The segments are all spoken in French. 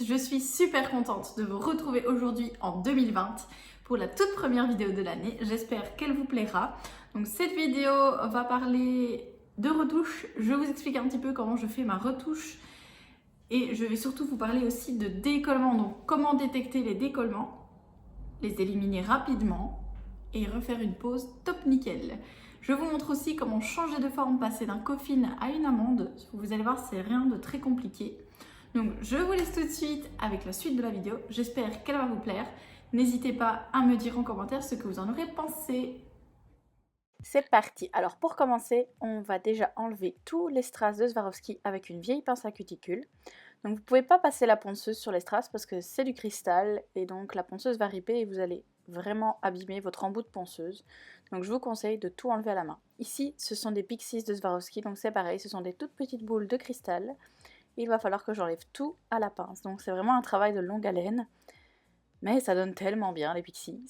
je suis super contente de vous retrouver aujourd'hui en 2020 pour la toute première vidéo de l'année. J'espère qu'elle vous plaira. Donc cette vidéo va parler de retouches. Je vous explique un petit peu comment je fais ma retouche et je vais surtout vous parler aussi de décollement. Donc comment détecter les décollements, les éliminer rapidement et refaire une pose top nickel. Je vous montre aussi comment changer de forme, passer d'un coffin à une amande. Vous allez voir, c'est rien de très compliqué. Donc je vous laisse tout de suite avec la suite de la vidéo. J'espère qu'elle va vous plaire. N'hésitez pas à me dire en commentaire ce que vous en aurez pensé. C'est parti. Alors pour commencer, on va déjà enlever tous les strass de Swarovski avec une vieille pince à cuticule. Donc vous ne pouvez pas passer la ponceuse sur les strass parce que c'est du cristal et donc la ponceuse va ripper et vous allez vraiment abîmer votre embout de ponceuse. Donc je vous conseille de tout enlever à la main. Ici, ce sont des pixies de Swarovski, donc c'est pareil, ce sont des toutes petites boules de cristal. Il va falloir que j'enlève tout à la pince. Donc c'est vraiment un travail de longue haleine. Mais ça donne tellement bien les pixies.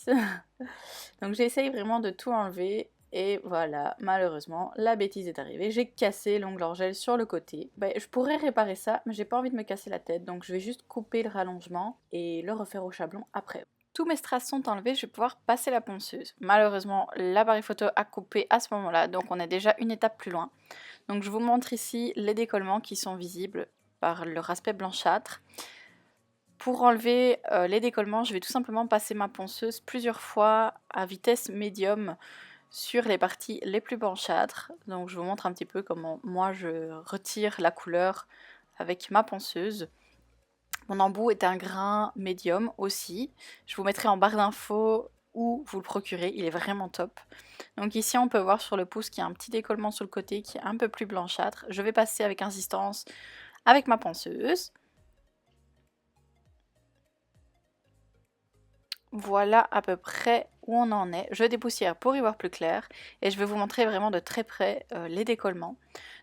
Donc j'essaye vraiment de tout enlever. Et voilà, malheureusement, la bêtise est arrivée. J'ai cassé l'ongle orgel sur le côté. Je pourrais réparer ça, mais j'ai pas envie de me casser la tête. Donc je vais juste couper le rallongement et le refaire au chablon après. Tous mes strass sont enlevés, je vais pouvoir passer la ponceuse. Malheureusement, l'appareil photo a coupé à ce moment-là, donc on est déjà une étape plus loin. Donc je vous montre ici les décollements qui sont visibles par leur aspect blanchâtre. Pour enlever les décollements, je vais tout simplement passer ma ponceuse plusieurs fois à vitesse médium sur les parties les plus blanchâtres. Donc je vous montre un petit peu comment moi je retire la couleur avec ma ponceuse. Mon embout est un grain médium aussi. Je vous mettrai en barre d'infos où vous le procurez, il est vraiment top. Donc ici on peut voir sur le pouce qu'il y a un petit décollement sur le côté qui est un peu plus blanchâtre. Je vais passer avec insistance avec ma ponceuse. Voilà à peu près où on en est. Je dépoussière pour y voir plus clair et je vais vous montrer vraiment de très près les décollements.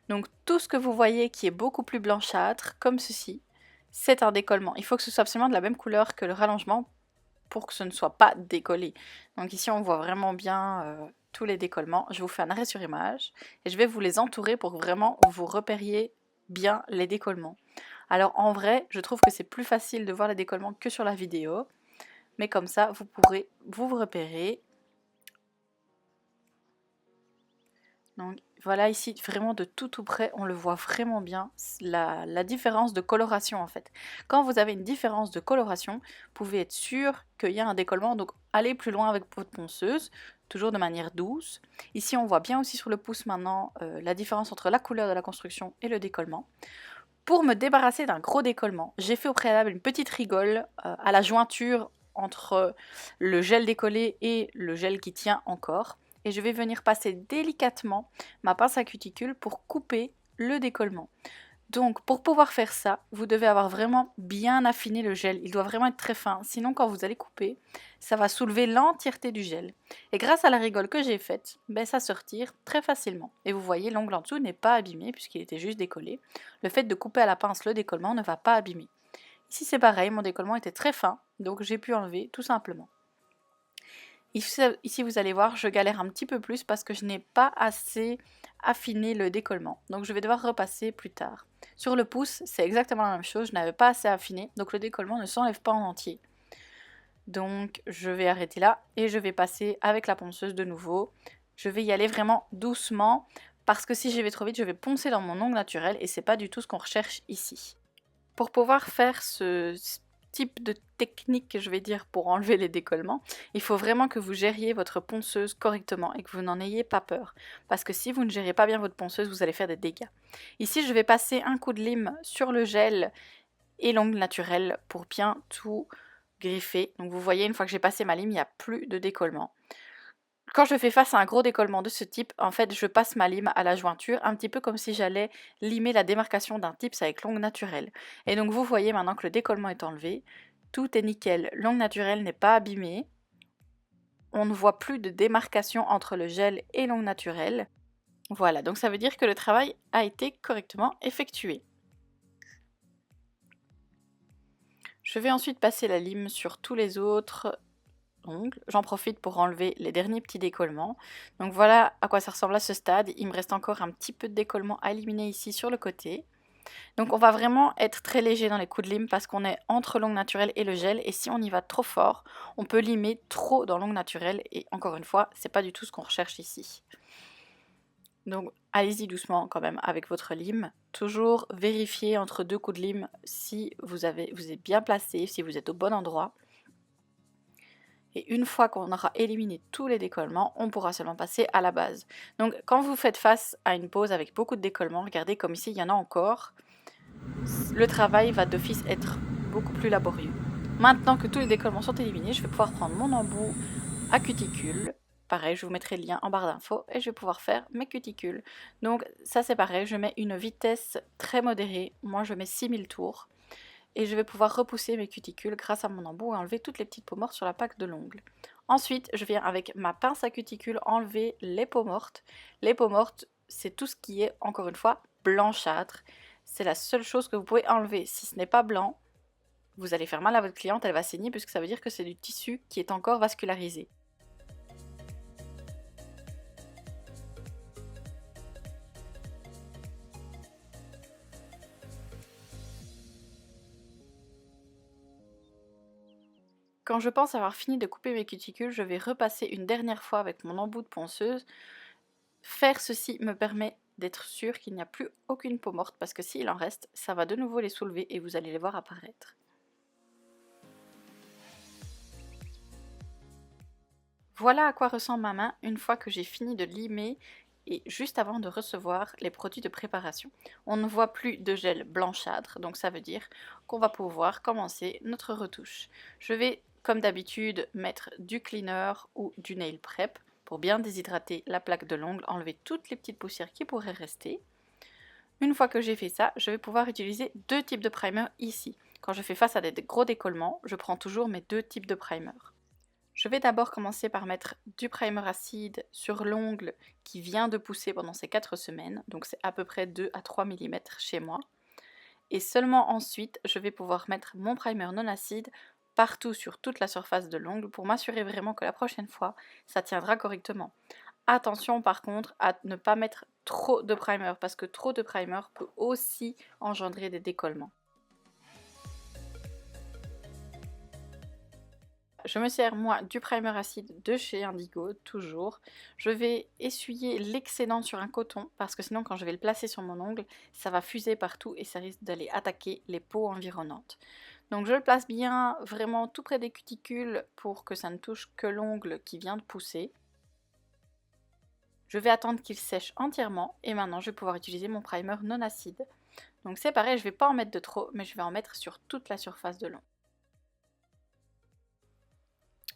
Donc tout ce que vous voyez qui est beaucoup plus blanchâtre, comme ceci, c'est un décollement. Il faut que ce soit absolument de la même couleur que le rallongement pour que ce ne soit pas décollé. Donc ici on voit vraiment bien tous les décollements. Je vous fais un arrêt sur image et je vais vous les entourer pour que vraiment vous repériez bien les décollements. Alors en vrai, je trouve que c'est plus facile de voir les décollements que sur la vidéo. Mais comme ça, vous pourrez vous repérer. Donc voilà ici, vraiment de tout près, on le voit vraiment bien, la différence de coloration en fait. Quand vous avez une différence de coloration, vous pouvez être sûr qu'il y a un décollement, donc allez plus loin avec votre ponceuse, toujours de manière douce. Ici on voit bien aussi sur le pouce maintenant la différence entre la couleur de la construction et le décollement. Pour me débarrasser d'un gros décollement, j'ai fait au préalable une petite rigole à la jointure entre le gel décollé et le gel qui tient encore. Et je vais venir passer délicatement ma pince à cuticule pour couper le décollement. Donc pour pouvoir faire ça, vous devez avoir vraiment bien affiné le gel. Il doit vraiment être très fin, sinon quand vous allez couper, ça va soulever l'entièreté du gel. Et grâce à la rigole que j'ai faite, ça se retire très facilement. Et vous voyez, l'ongle en dessous n'est pas abîmé puisqu'il était juste décollé. Le fait de couper à la pince le décollement ne va pas abîmer. Ici c'est pareil, mon décollement était très fin, donc j'ai pu enlever tout simplement. Ici vous allez voir, je galère un petit peu plus parce que je n'ai pas assez affiné le décollement. Donc je vais devoir repasser plus tard. Sur le pouce, c'est exactement la même chose, je n'avais pas assez affiné, donc le décollement ne s'enlève pas en entier. Donc je vais arrêter là et je vais passer avec la ponceuse de nouveau. Je vais y aller vraiment doucement parce que si j'y vais trop vite, je vais poncer dans mon ongle naturel et c'est pas du tout ce qu'on recherche ici. Pour pouvoir faire ce type de technique, je vais dire, pour enlever les décollements, il faut vraiment que vous gériez votre ponceuse correctement et que vous n'en ayez pas peur. Parce que si vous ne gérez pas bien votre ponceuse, vous allez faire des dégâts. Ici, je vais passer un coup de lime sur le gel et l'ongle naturel pour bien tout griffer. Donc vous voyez, une fois que j'ai passé ma lime, il n'y a plus de décollement. Quand je fais face à un gros décollement de ce type, en fait, je passe ma lime à la jointure, un petit peu comme si j'allais limer la démarcation d'un tips avec l'ongle naturel. Et donc vous voyez maintenant que le décollement est enlevé, tout est nickel, l'ongle naturel n'est pas abîmé, on ne voit plus de démarcation entre le gel et l'ongle naturel. Voilà, donc ça veut dire que le travail a été correctement effectué. Je vais ensuite passer la lime sur tous les autres ongles. J'en profite pour enlever les derniers petits décollements. Donc voilà à quoi ça ressemble à ce stade. Il me reste encore un petit peu de décollement à éliminer ici sur le côté. Donc on va vraiment être très léger dans les coups de lime parce qu'on est entre l'ongle naturelle et le gel, et si on y va trop fort, on peut limer trop dans l'ongle naturelle, et encore une fois, c'est pas du tout ce qu'on recherche ici. Donc allez-y doucement quand même avec votre lime. Toujours vérifier entre deux coups de lime si vous êtes bien placé, si vous êtes au bon endroit. Et une fois qu'on aura éliminé tous les décollements, on pourra seulement passer à la base. Donc quand vous faites face à une pose avec beaucoup de décollements, regardez comme ici il y en a encore, le travail va d'office être beaucoup plus laborieux. Maintenant que tous les décollements sont éliminés, je vais pouvoir prendre mon embout à cuticule. Pareil, je vous mettrai le lien en barre d'infos et je vais pouvoir faire mes cuticules. Donc ça c'est pareil, je mets une vitesse très modérée, moi je mets 6000 tours. Et je vais pouvoir repousser mes cuticules grâce à mon embout et enlever toutes les petites peaux mortes sur la plaque de l'ongle. Ensuite, je viens avec ma pince à cuticules enlever les peaux mortes. Les peaux mortes, c'est tout ce qui est, encore une fois, blanchâtre. C'est la seule chose que vous pouvez enlever. Si ce n'est pas blanc, vous allez faire mal à votre cliente, elle va saigner puisque ça veut dire que c'est du tissu qui est encore vascularisé. Quand je pense avoir fini de couper mes cuticules, je vais repasser une dernière fois avec mon embout de ponceuse. Faire ceci me permet d'être sûr qu'il n'y a plus aucune peau morte parce que s'il en reste, ça va de nouveau les soulever et vous allez les voir apparaître. Voilà à quoi ressemble ma main une fois que j'ai fini de limer et juste avant de recevoir les produits de préparation. On ne voit plus de gel blanchâtre, donc ça veut dire qu'on va pouvoir commencer notre retouche. Je vais, comme d'habitude, mettre du cleaner ou du nail prep pour bien déshydrater la plaque de l'ongle, enlever toutes les petites poussières qui pourraient rester. Une fois que j'ai fait ça, je vais pouvoir utiliser deux types de primer ici. Quand je fais face à des gros décollements, je prends toujours mes deux types de primer. Je vais d'abord commencer par mettre du primer acide sur l'ongle qui vient de pousser pendant ces 4 semaines, donc c'est à peu près 2 à 3 mm chez moi. Et seulement ensuite, je vais pouvoir mettre mon primer non acide partout sur toute la surface de l'ongle pour m'assurer vraiment que la prochaine fois, ça tiendra correctement. Attention par contre à ne pas mettre trop de primer parce que trop de primer peut aussi engendrer des décollements. Je me sers moi du primer acide de chez Indigo, toujours. Je vais essuyer l'excédent sur un coton parce que sinon quand je vais le placer sur mon ongle, ça va fuser partout et ça risque d'aller attaquer les peaux environnantes. Donc je le place bien vraiment tout près des cuticules pour que ça ne touche que l'ongle qui vient de pousser. Je vais attendre qu'il sèche entièrement et maintenant je vais pouvoir utiliser mon primer non acide. Donc c'est pareil, je ne vais pas en mettre de trop, mais je vais en mettre sur toute la surface de l'ongle.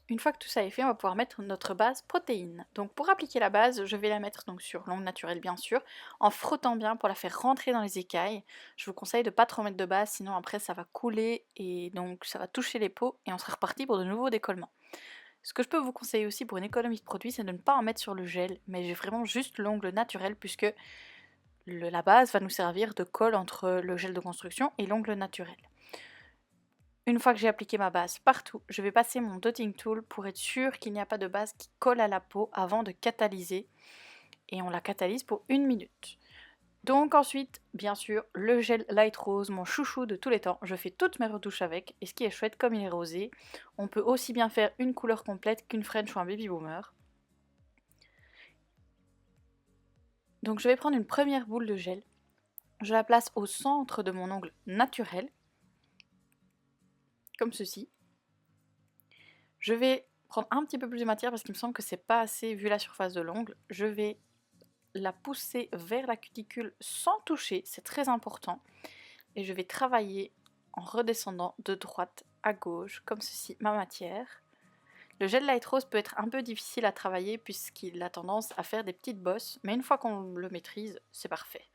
Une fois que tout ça est fait, on va pouvoir mettre notre base protéine. Donc pour appliquer la base, je vais la mettre donc sur l'ongle naturelle bien sûr, en frottant bien pour la faire rentrer dans les écailles. Je vous conseille de ne pas trop mettre de base, sinon après ça va couler et donc ça va toucher les peaux et on sera reparti pour de nouveaux décollements. Ce que je peux vous conseiller aussi pour une économie de produit, c'est de ne pas en mettre sur le gel, mais j'ai vraiment juste l'ongle naturel puisque la base va nous servir de colle entre le gel de construction et l'ongle naturel. Une fois que j'ai appliqué ma base partout, je vais passer mon dotting tool pour être sûr qu'il n'y a pas de base qui colle à la peau avant de catalyser. Et on la catalyse pour 1 minute. Donc ensuite, bien sûr, le gel Light Rose, mon chouchou de tous les temps. Je fais toutes mes retouches avec. Et ce qui est chouette, comme il est rosé, on peut aussi bien faire une couleur complète qu'une French ou un Baby Boomer. Donc je vais prendre une première boule de gel. Je la place au centre de mon ongle naturel. Comme ceci. Je vais prendre un petit peu plus de matière parce qu'il me semble que c'est pas assez vu la surface de l'ongle. Je vais la pousser vers la cuticule sans toucher, c'est très important. Et je vais travailler en redescendant de droite à gauche, comme ceci, ma matière. Le gel Light Rose peut être un peu difficile à travailler puisqu'il a tendance à faire des petites bosses, mais une fois qu'on le maîtrise, c'est parfait.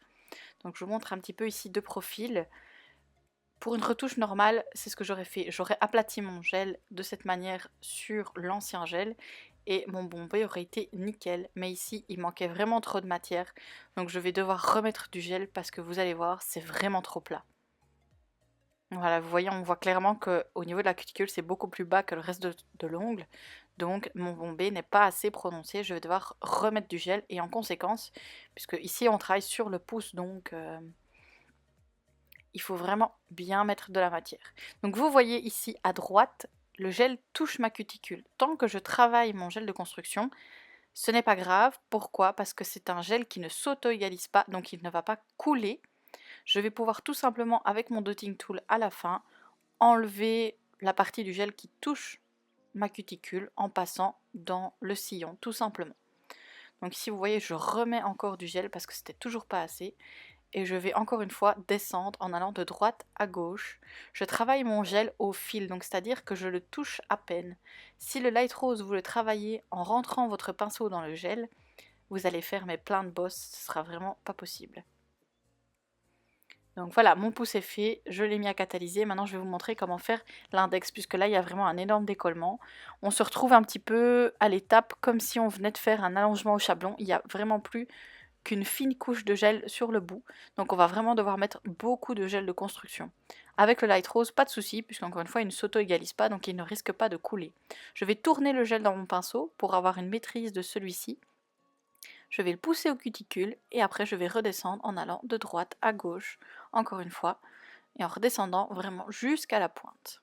Donc je vous montre un petit peu ici de profil. Pour une retouche normale, c'est ce que j'aurais fait. J'aurais aplati mon gel de cette manière sur l'ancien gel et mon bombé aurait été nickel. Mais ici, il manquait vraiment trop de matière. Donc je vais devoir remettre du gel parce que vous allez voir, c'est vraiment trop plat. Voilà, vous voyez, on voit clairement qu'au niveau de la cuticule, c'est beaucoup plus bas que le reste de l'ongle. Donc mon bombé n'est pas assez prononcé. Je vais devoir remettre du gel et en conséquence, puisque ici on travaille sur le pouce, donc il faut vraiment bien mettre de la matière. Donc vous voyez ici à droite, le gel touche ma cuticule. Tant que je travaille mon gel de construction, ce n'est pas grave. Pourquoi? Parce que c'est un gel qui ne s'auto-égalise pas, donc il ne va pas couler. Je vais pouvoir tout simplement, avec mon dotting tool à la fin, enlever la partie du gel qui touche ma cuticule en passant dans le sillon, tout simplement. Donc ici vous voyez, je remets encore du gel parce que c'était toujours pas assez. Et je vais encore une fois descendre en allant de droite à gauche. Je travaille mon gel au fil, donc c'est-à-dire que je le touche à peine. Si le Light Rose, vous le travaillez en rentrant votre pinceau dans le gel, vous allez faire mais plein de bosses, ce sera vraiment pas possible. Donc voilà, mon pouce est fait, je l'ai mis à catalyser. Maintenant je vais vous montrer comment faire l'index, puisque là il y a vraiment un énorme décollement. On se retrouve un petit peu à l'étape comme si on venait de faire un allongement au chablon. Il n'y a vraiment plus qu'une fine couche de gel sur le bout. Donc on va vraiment devoir mettre beaucoup de gel de construction. Avec le Light Rose, pas de souci, puisqu'encore une fois il ne s'auto-égalise pas, donc il ne risque pas de couler. Je vais tourner le gel dans mon pinceau pour avoir une maîtrise de celui-ci. Je vais le pousser au cuticule et après je vais redescendre en allant de droite à gauche, encore une fois, et en redescendant vraiment jusqu'à la pointe.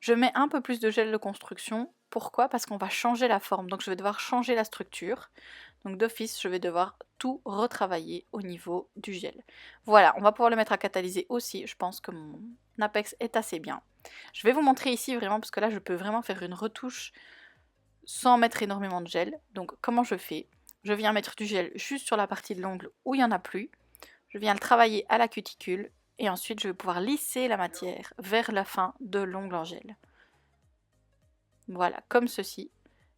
Je mets un peu plus de gel de construction. Pourquoi? Parce qu'on va changer la forme, donc je vais devoir changer la structure. Donc d'office, je vais devoir tout retravailler au niveau du gel. Voilà, on va pouvoir le mettre à catalyser aussi. Je pense que mon apex est assez bien. Je vais vous montrer ici vraiment, parce que là je peux vraiment faire une retouche sans mettre énormément de gel. Donc comment je fais? Je viens mettre du gel juste sur la partie de l'ongle où il n'y en a plus. Je viens le travailler à la cuticule. Et ensuite, je vais pouvoir lisser la matière vers la fin de l'ongle en gel. Voilà, comme ceci.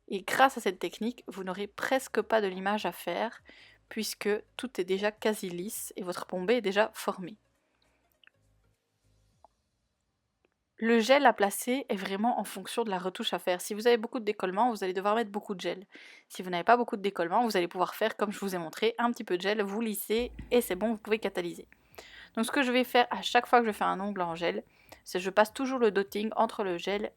Et grâce à cette technique, vous n'aurez presque pas de limage à faire, puisque tout est déjà quasi lisse et votre bombée est déjà formée. Le gel à placer est vraiment en fonction de la retouche à faire. Si vous avez beaucoup de décollement, vous allez devoir mettre beaucoup de gel. Si vous n'avez pas beaucoup de décollement, vous allez pouvoir faire comme je vous ai montré, un petit peu de gel, vous lissez et c'est bon, vous pouvez catalyser. Donc ce que je vais faire à chaque fois que je fais un ongle en gel, c'est que je passe toujours le dotting entre le gel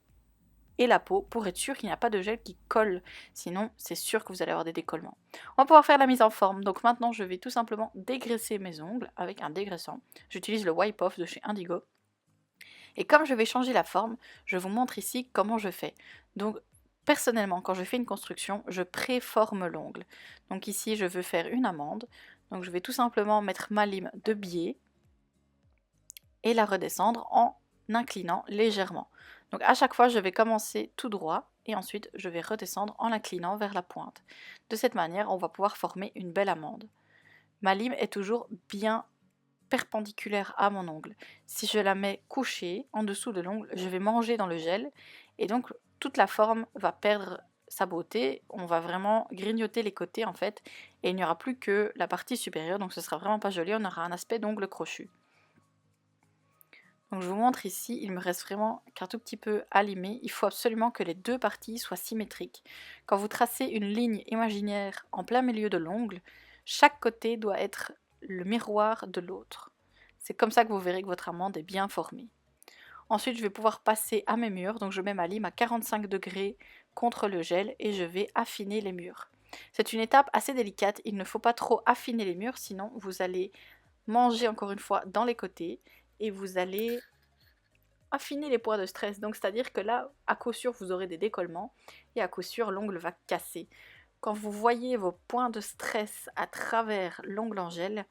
et la peau pour être sûr qu'il n'y a pas de gel qui colle. Sinon, c'est sûr que vous allez avoir des décollements. On va pouvoir faire la mise en forme. Donc maintenant, je vais tout simplement dégraisser mes ongles avec un dégraissant. J'utilise le Wipe Off de chez Indigo. Et comme je vais changer la forme, je vous montre ici comment je fais. Donc personnellement, quand je fais une construction, je préforme l'ongle. Donc ici, je veux faire une amande. Donc je vais tout simplement mettre ma lime de biais et la redescendre en inclinant légèrement. Donc à chaque fois, je vais commencer tout droit et ensuite je vais redescendre en inclinant vers la pointe. De cette manière, on va pouvoir former une belle amande. Ma lime est toujours bien perpendiculaire à mon ongle. Si je la mets couchée en dessous de l'ongle, je vais manger dans le gel et donc toute la forme va perdre sa beauté. On va vraiment grignoter les côtés en fait et il n'y aura plus que la partie supérieure, donc ce sera vraiment pas joli, on aura un aspect d'ongle crochu. Donc je vous montre ici, il me reste vraiment qu'un tout petit peu à limer. Il faut absolument que les deux parties soient symétriques. Quand vous tracez une ligne imaginaire en plein milieu de l'ongle, chaque côté doit être le miroir de l'autre. C'est comme ça que vous verrez que votre amande est bien formée. Ensuite, je vais pouvoir passer à mes murs. Donc je mets ma lime à 45 degrés contre le gel et je vais affiner les murs. C'est une étape assez délicate, il ne faut pas trop affiner les murs, sinon vous allez manger encore une fois dans les côtés et vous allez affiner les points de stress. Donc c'est-à-dire que là, à coup sûr, vous aurez des décollements et à coup sûr, l'ongle va casser. Quand vous voyez vos points de stress à travers l'ongle en gel,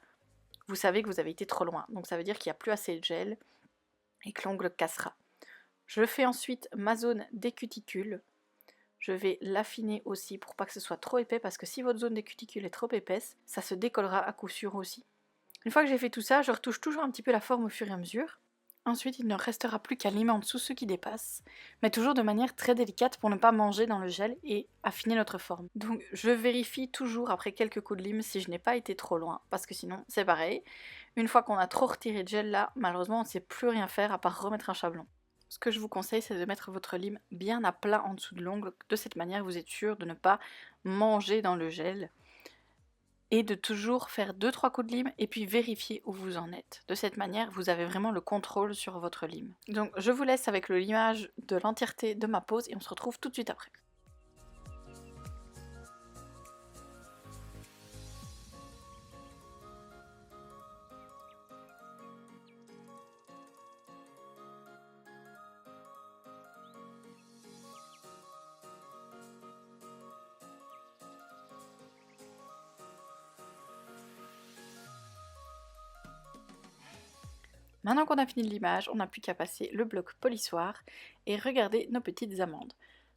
vous savez que vous avez été trop loin. Donc ça veut dire qu'il n'y a plus assez de gel et que l'ongle cassera. Je fais ensuite ma zone des cuticules. Je vais l'affiner aussi pour pas que ce soit trop épais, parce que si votre zone des cuticules est trop épaisse, ça se décollera à coup sûr aussi. Une fois que j'ai fait tout ça, je retouche toujours un petit peu la forme au fur et à mesure. Ensuite, il ne restera plus qu'à limer en dessous ceux qui dépassent, mais toujours de manière très délicate pour ne pas manger dans le gel et affiner notre forme. Donc je vérifie toujours après quelques coups de lime si je n'ai pas été trop loin, parce que sinon c'est pareil. Une fois qu'on a trop retiré de gel là, malheureusement on ne sait plus rien faire à part remettre un chablon. Ce que je vous conseille, c'est de mettre votre lime bien à plat en dessous de l'ongle. De cette manière, vous êtes sûr de ne pas manger dans le gel. Et de toujours faire 2-3 coups de lime et puis vérifier où vous en êtes. De cette manière, vous avez vraiment le contrôle sur votre lime. Donc je vous laisse avec le limage de l'entièreté de ma pose et on se retrouve tout de suite après. Maintenant qu'on a fini l'image, on n'a plus qu'à passer le bloc polissoir et regarder nos petites amandes.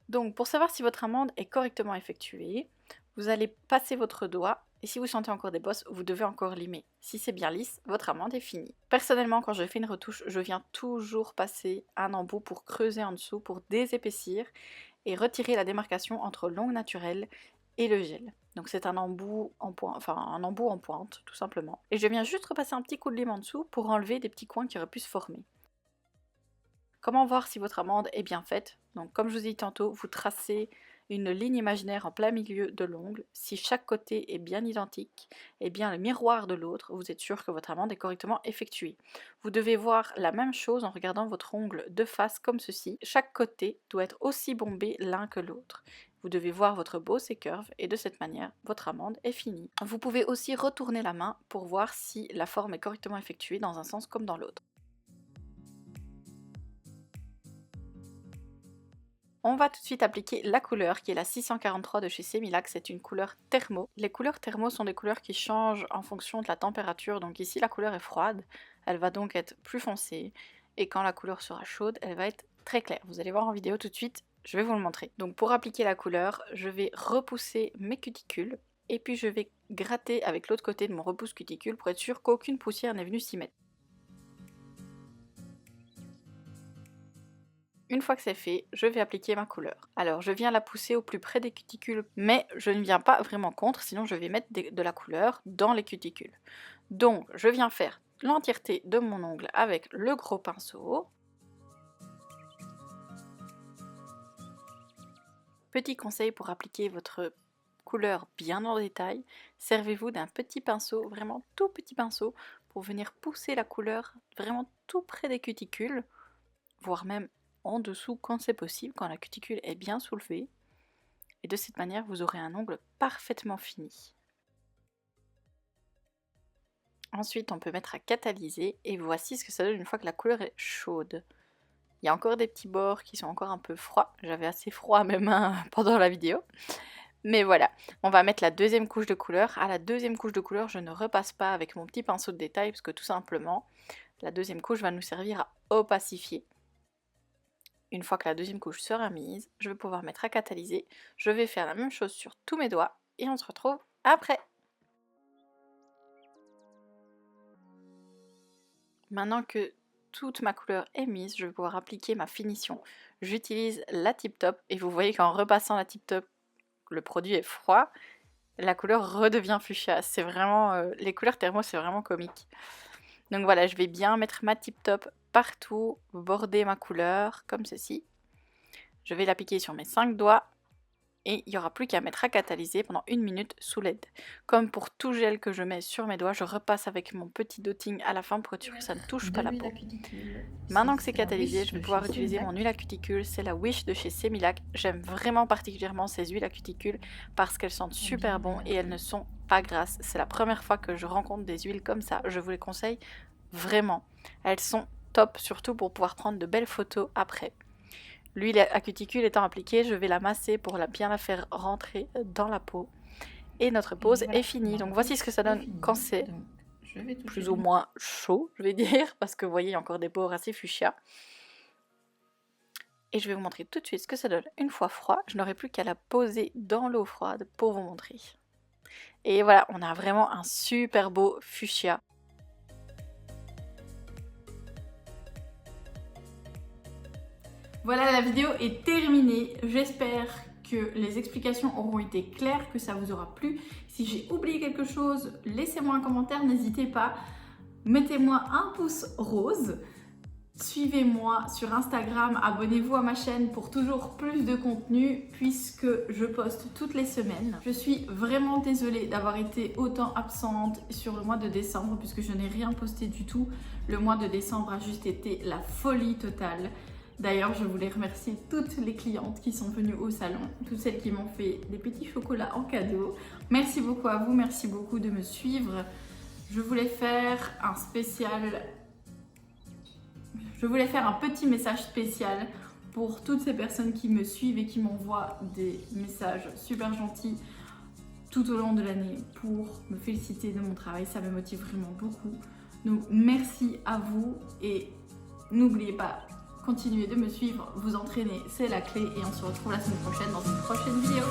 Donc pour savoir si votre amande est correctement effectuée, vous allez passer votre doigt et si vous sentez encore des bosses, vous devez encore limer. Si c'est bien lisse, votre amande est finie. Personnellement, quand je fais une retouche, je viens toujours passer un embout pour creuser en dessous, pour désépaissir et retirer la démarcation entre l'ongle naturel et le gel. Donc c'est un embout en pointe, tout simplement. Et je viens juste repasser un petit coup de lime en dessous pour enlever des petits coins qui auraient pu se former. Comment voir si votre amande est bien faite? Donc comme je vous ai dit tantôt, vous tracez une ligne imaginaire en plein milieu de l'ongle. Si chaque côté est bien identique et bien le miroir de l'autre, vous êtes sûr que votre amande est correctement effectuée. Vous devez voir la même chose en regardant votre ongle de face comme ceci. Chaque côté doit être aussi bombé l'un que l'autre. Vous devez voir votre boss et curve et de cette manière, votre amande est finie. Vous pouvez aussi retourner la main pour voir si la forme est correctement effectuée dans un sens comme dans l'autre. On va tout de suite appliquer la couleur qui est la 643 de chez Semilac, c'est une couleur thermo. Les couleurs thermo sont des couleurs qui changent en fonction de la température, donc ici la couleur est froide, elle va donc être plus foncée, et quand la couleur sera chaude, elle va être très claire. Vous allez voir en vidéo tout de suite, je vais vous le montrer. Donc pour appliquer la couleur, je vais repousser mes cuticules, et puis je vais gratter avec l'autre côté de mon repousse cuticule pour être sûr qu'aucune poussière n'est venue s'y mettre. Une fois que c'est fait, je vais appliquer ma couleur. Alors je viens la pousser au plus près des cuticules, mais je ne viens pas vraiment contre, sinon je vais mettre de la couleur dans les cuticules. Donc je viens faire l'entièreté de mon ongle avec le gros pinceau. Petit conseil pour appliquer votre couleur bien en détail, servez-vous d'un petit pinceau, vraiment tout petit pinceau, pour venir pousser la couleur vraiment tout près des cuticules, voire même en dessous quand c'est possible, quand la cuticule est bien soulevée. Et de cette manière, vous aurez un ongle parfaitement fini. Ensuite, on peut mettre à catalyser et voici ce que ça donne une fois que la couleur est chaude. Il y a encore des petits bords qui sont encore un peu froids. J'avais assez froid à mes mains pendant la vidéo. Mais voilà, on va mettre la deuxième couche de couleur. À la deuxième couche de couleur, je ne repasse pas avec mon petit pinceau de détail parce que tout simplement, la deuxième couche va nous servir à opacifier. Une fois que la deuxième couche sera mise, je vais pouvoir mettre à catalyser. Je vais faire la même chose sur tous mes doigts et on se retrouve après. Maintenant que toute ma couleur est mise, je vais pouvoir appliquer ma finition. J'utilise la Tip Top et vous voyez qu'en repassant la Tip Top, le produit est froid, la couleur redevient fuchsia. C'est vraiment, les couleurs thermo, c'est vraiment comique. Donc voilà, je vais bien mettre ma Tip Top partout, border ma couleur comme ceci. Je vais l'appliquer sur mes 5 doigts et il n'y aura plus qu'à mettre à catalyser pendant 1 minute sous LED. Comme pour tout gel que je mets sur mes doigts, je repasse avec mon petit dotting à la fin pour être sûr que ça ne touche pas la peau. Maintenant que c'est catalysé, je vais pouvoir utiliser mon huile à cuticule, c'est la Wish de chez Semilac. J'aime vraiment particulièrement ces huiles à cuticule parce qu'elles sentent super bon et elles ne sont pas grasses. C'est la première fois que je rencontre des huiles comme ça, je vous les conseille vraiment. Elles sont top, surtout pour pouvoir prendre de belles photos après. L'huile à cuticule étant appliquée, je vais la masser pour bien la faire rentrer dans la peau. Et notre pose est finie. Donc voici ce que ça donne quand c'est plus ou moins chaud, je vais dire, parce que vous voyez, il y a encore des pores assez fuchsia. Et je vais vous montrer tout de suite ce que ça donne une fois froid. Je n'aurai plus qu'à la poser dans l'eau froide pour vous montrer. Et voilà, on a vraiment un super beau fuchsia. Voilà, la vidéo est terminée. J'espère que les explications auront été claires, que ça vous aura plu. Si j'ai oublié quelque chose, laissez-moi un commentaire, n'hésitez pas. Mettez-moi un pouce rose. Suivez-moi sur Instagram, abonnez-vous à ma chaîne pour toujours plus de contenu puisque je poste toutes les semaines. Je suis vraiment désolée d'avoir été autant absente sur le mois de décembre puisque je n'ai rien posté du tout. Le mois de décembre a juste été la folie totale. D'ailleurs, je voulais remercier toutes les clientes qui sont venues au salon, toutes celles qui m'ont fait des petits chocolats en cadeau. Merci beaucoup à vous, merci beaucoup de me suivre. Je voulais faire un petit message spécial pour toutes ces personnes qui me suivent et qui m'envoient des messages super gentils tout au long de l'année pour me féliciter de mon travail. Ça me motive vraiment beaucoup. Donc merci à vous et n'oubliez pas, continuez de me suivre, vous entraîner, c'est la clé et on se retrouve la semaine prochaine dans une prochaine vidéo.